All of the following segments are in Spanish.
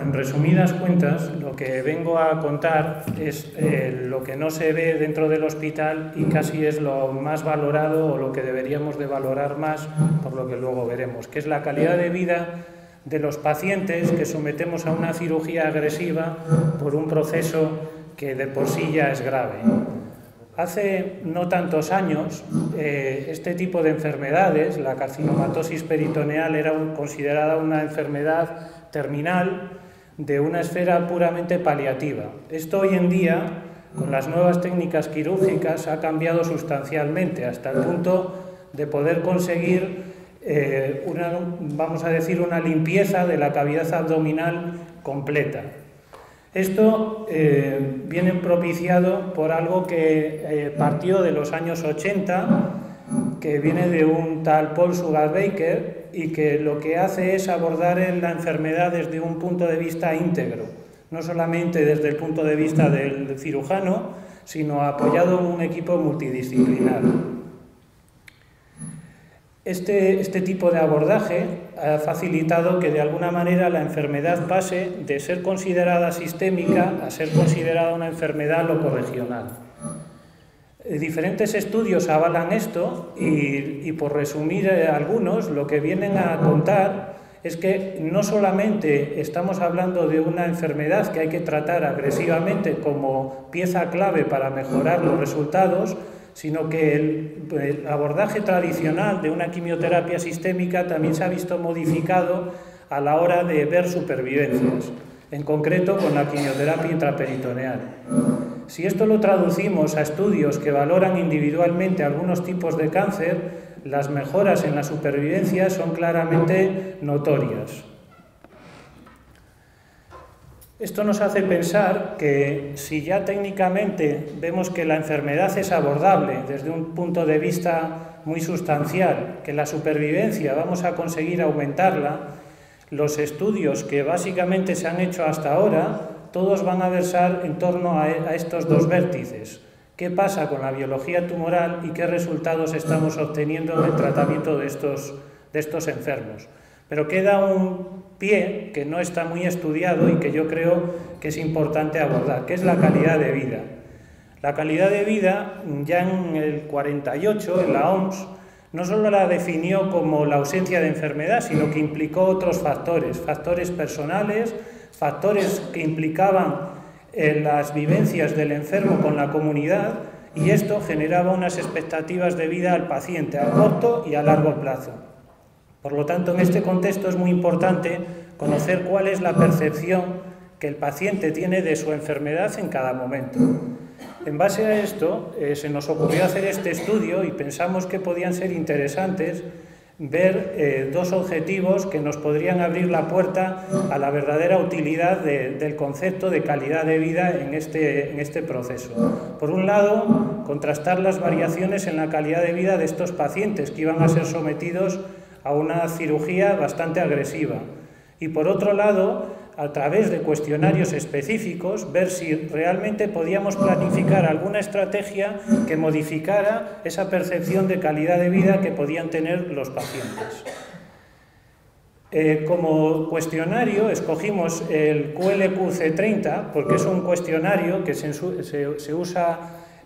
en resumidas cuentas, lo que vengo a contar es lo que no se ve dentro del hospital y casi es lo más valorado o lo que deberíamos de valorar más, por lo que luego veremos, que es la calidad de vida de los pacientes que sometemos a una cirugía agresiva por un proceso que de por sí ya es grave. Hace no tantos años, este tipo de enfermedades, la carcinomatosis peritoneal, era considerada una enfermedad terminal de una esfera puramente paliativa. Esto hoy en día, con las nuevas técnicas quirúrgicas, ha cambiado sustancialmente, hasta el punto de poder conseguir una limpieza de la cavidad abdominal completa. Esto viene propiciado por algo que partió de los años 80, que viene de un tal Paul Sugar-Baker y que lo que hace es abordar la enfermedad desde un punto de vista íntegro, no solamente desde el punto de vista del cirujano, sino apoyado en un equipo multidisciplinar. Este tipo de abordaje ha facilitado que de alguna manera la enfermedad pase de ser considerada sistémica a ser considerada una enfermedad locorregional. Diferentes estudios avalan esto y por resumir algunos, lo que vienen a contar es que no solamente estamos hablando de una enfermedad que hay que tratar agresivamente como pieza clave para mejorar los resultados, sino que el abordaje tradicional de una quimioterapia sistémica también se ha visto modificado a la hora de ver supervivencias, en concreto con la quimioterapia intraperitoneal. Si esto lo traducimos a estudios que valoran individualmente algunos tipos de cáncer, las mejoras en la supervivencia son claramente notorias. Esto nos hace pensar que si ya técnicamente vemos que la enfermedad es abordable desde un punto de vista muy sustancial, que la supervivencia vamos a conseguir aumentarla, los estudios que básicamente se han hecho hasta ahora, todos van a versar en torno a estos dos vértices. ¿Qué pasa con la biología tumoral y qué resultados estamos obteniendo en el tratamiento de estos enfermos? Pero queda un pie que no está muy estudiado y que yo creo que es importante abordar, que es la calidad de vida. La calidad de vida, ya en el 48, en la OMS, no solo la definió como la ausencia de enfermedad, sino que implicó otros factores, factores personales, factores que implicaban las vivencias del enfermo con la comunidad, y esto generaba unas expectativas de vida al paciente a corto y a largo plazo. Por lo tanto, en este contexto es muy importante conocer cuál es la percepción que el paciente tiene de su enfermedad en cada momento. En base a esto, se nos ocurrió hacer este estudio y pensamos que podían ser interesantes ver dos objetivos que nos podrían abrir la puerta a la verdadera utilidad del concepto de calidad de vida en este proceso. Por un lado, contrastar las variaciones en la calidad de vida de estos pacientes que iban a ser sometidos a una cirugía bastante agresiva. Y por otro lado, a través de cuestionarios específicos, ver si realmente podíamos planificar alguna estrategia que modificara esa percepción de calidad de vida que podían tener los pacientes. Como cuestionario escogimos el QLQ-C30 porque es un cuestionario que se usa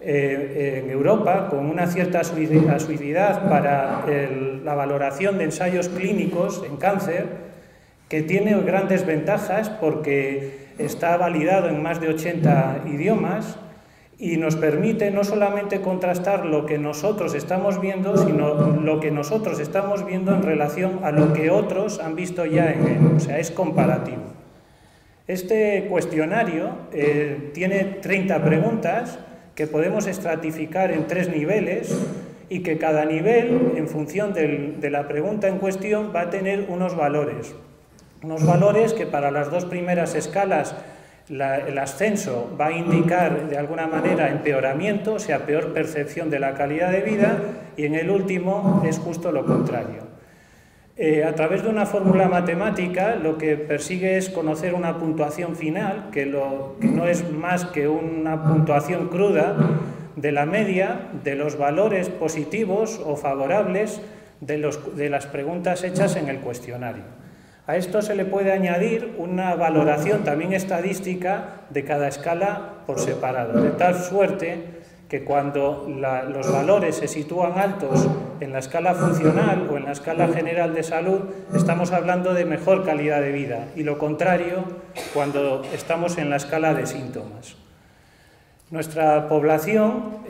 en Europa con una cierta asiduidad para la valoración de ensayos clínicos en cáncer, que tiene grandes ventajas porque está validado en más de 80 idiomas y nos permite no solamente contrastar lo que nosotros estamos viendo, sino lo que nosotros estamos viendo en relación a lo que otros han visto ya en él, o sea, es comparativo. Este cuestionario tiene 30 preguntas que podemos estratificar en 3 niveles y que cada nivel, en función de la pregunta en cuestión, va a tener unos valores. Unos valores que para las 2 primeras escalas el ascenso va a indicar de alguna manera empeoramiento, o sea, peor percepción de la calidad de vida, y en el último es justo lo contrario. A través de una fórmula matemática lo que persigue es conocer una puntuación final, que no es más que una puntuación cruda de la media de los valores positivos o favorables de las preguntas hechas en el cuestionario. A esto se le puede añadir una valoración también estadística de cada escala por separado, de tal suerte que cuando los valores se sitúan altos en la escala funcional o en la escala general de salud, estamos hablando de mejor calidad de vida, y lo contrario cuando estamos en la escala de síntomas. Nuestra población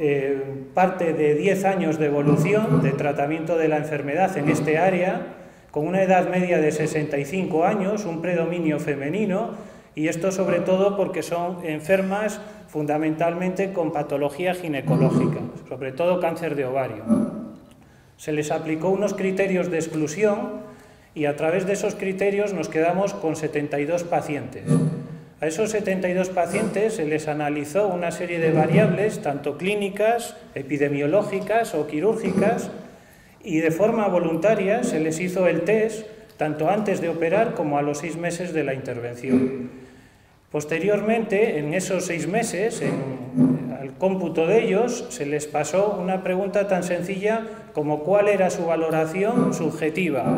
parte de 10 años de evolución de tratamiento de la enfermedad en este área, con una edad media de 65 años, un predominio femenino, y esto sobre todo porque son enfermas fundamentalmente con patología ginecológica, sobre todo cáncer de ovario. Se les aplicó unos criterios de exclusión y a través de esos criterios nos quedamos con 72 pacientes. A esos 72 pacientes se les analizó una serie de variables, tanto clínicas, epidemiológicas o quirúrgicas, y de forma voluntaria se les hizo el test tanto antes de operar como a los 6 meses de la intervención. Posteriormente, en esos 6 meses, al cómputo de ellos, se les pasó una pregunta tan sencilla como cuál era su valoración subjetiva.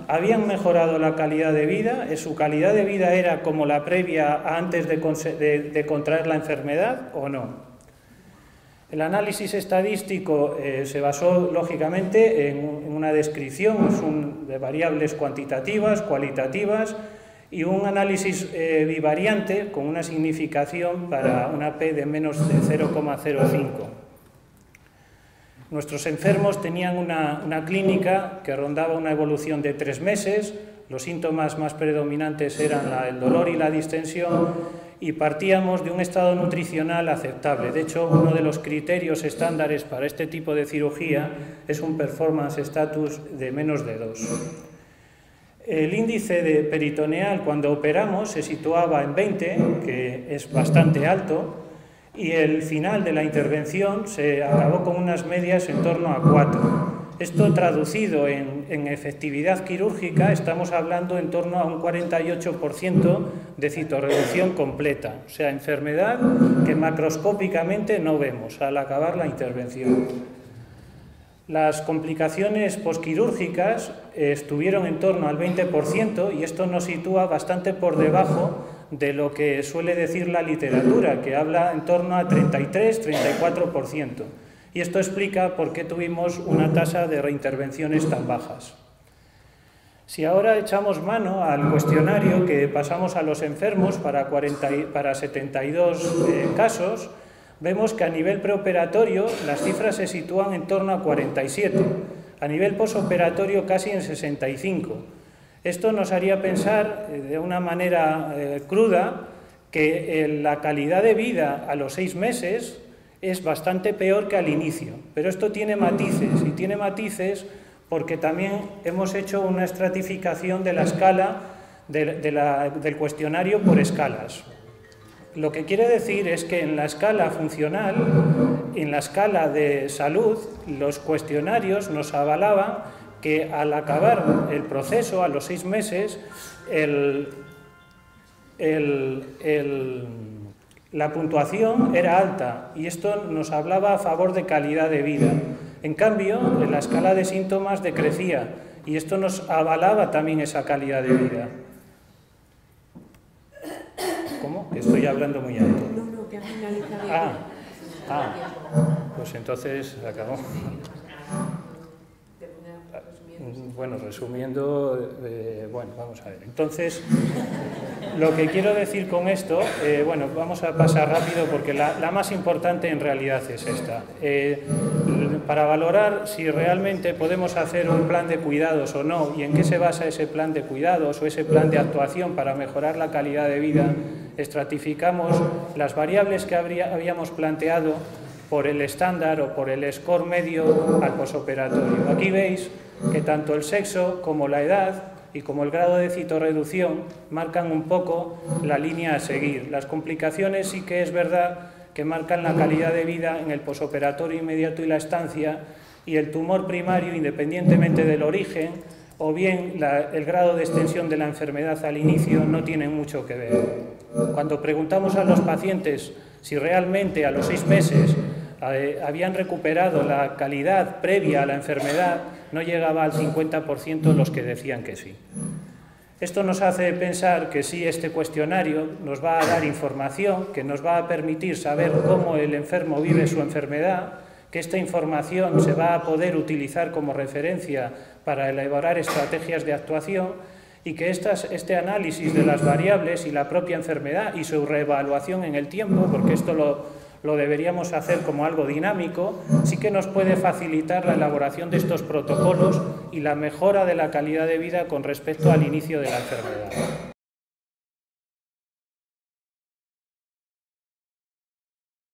¿Habían mejorado la calidad de vida? ¿Su calidad de vida era como la previa antes de contraer la enfermedad o no? El análisis estadístico se basó, lógicamente, en una descripción de variables cuantitativas, cualitativas, y un análisis bivariante con una significación para una P de menos de 0,05. Nuestros enfermos tenían una clínica que rondaba una evolución de 3 meses, los síntomas más predominantes eran el dolor y la distensión, y partíamos de un estado nutricional aceptable. De hecho, uno de los criterios estándares para este tipo de cirugía es un performance status de menos de 2. El índice de peritoneal cuando operamos se situaba en 20, que es bastante alto, y el final de la intervención se acabó con unas medias en torno a 4. Esto traducido en efectividad quirúrgica, estamos hablando en torno a un 48% de citorreducción completa, o sea, enfermedad que macroscópicamente no vemos al acabar la intervención. Las complicaciones posquirúrgicas estuvieron en torno al 20% y esto nos sitúa bastante por debajo de lo que suele decir la literatura, que habla en torno a 33-34%. Y esto explica por qué tuvimos una tasa de reintervenciones tan bajas. Si ahora echamos mano al cuestionario que pasamos a los enfermos para 72 casos, vemos que a nivel preoperatorio las cifras se sitúan en torno a 47, a nivel posoperatorio casi en 65. Esto nos haría pensar de una manera cruda que la calidad de vida a los 6 meses es bastante peor que al inicio, pero esto tiene matices, y tiene matices porque también hemos hecho una estratificación de la escala del cuestionario por escalas. Lo que quiere decir es que en la escala funcional, en la escala de salud, los cuestionarios nos avalaban que al acabar el proceso, a los 6 meses, la puntuación era alta y esto nos hablaba a favor de calidad de vida. En cambio, en la escala de síntomas decrecía y esto nos avalaba también esa calidad de vida. ¿Cómo? Que estoy hablando muy alto. No, que ha finalizado. Pues entonces acabó. Bueno, resumiendo, bueno, vamos a ver. Entonces, lo que quiero decir con esto, bueno, vamos a pasar rápido porque la más importante en realidad es esta. Para valorar si realmente podemos hacer un plan de cuidados o no y en qué se basa ese plan de cuidados o ese plan de actuación para mejorar la calidad de vida, estratificamos las variables que habíamos planteado por el estándar o por el score medio al posoperatorio. Aquí veis que tanto el sexo como la edad y como el grado de citorreducción marcan un poco la línea a seguir. Las complicaciones sí que es verdad que marcan la calidad de vida en el posoperatorio inmediato y la estancia, y el tumor primario, independientemente del origen, o bien el grado de extensión de la enfermedad al inicio, no tienen mucho que ver. Cuando preguntamos a los pacientes si realmente a los 6 meses habían recuperado la calidad previa a la enfermedad, no llegaba al 50% los que decían que sí. Esto nos hace pensar que sí, este cuestionario nos va a dar información, que nos va a permitir saber cómo el enfermo vive su enfermedad, que esta información se va a poder utilizar como referencia para elaborar estrategias de actuación y que este análisis de las variables y la propia enfermedad y su reevaluación en el tiempo, porque esto lo deberíamos hacer como algo dinámico, sí que nos puede facilitar la elaboración de estos protocolos y la mejora de la calidad de vida con respecto al inicio de la enfermedad.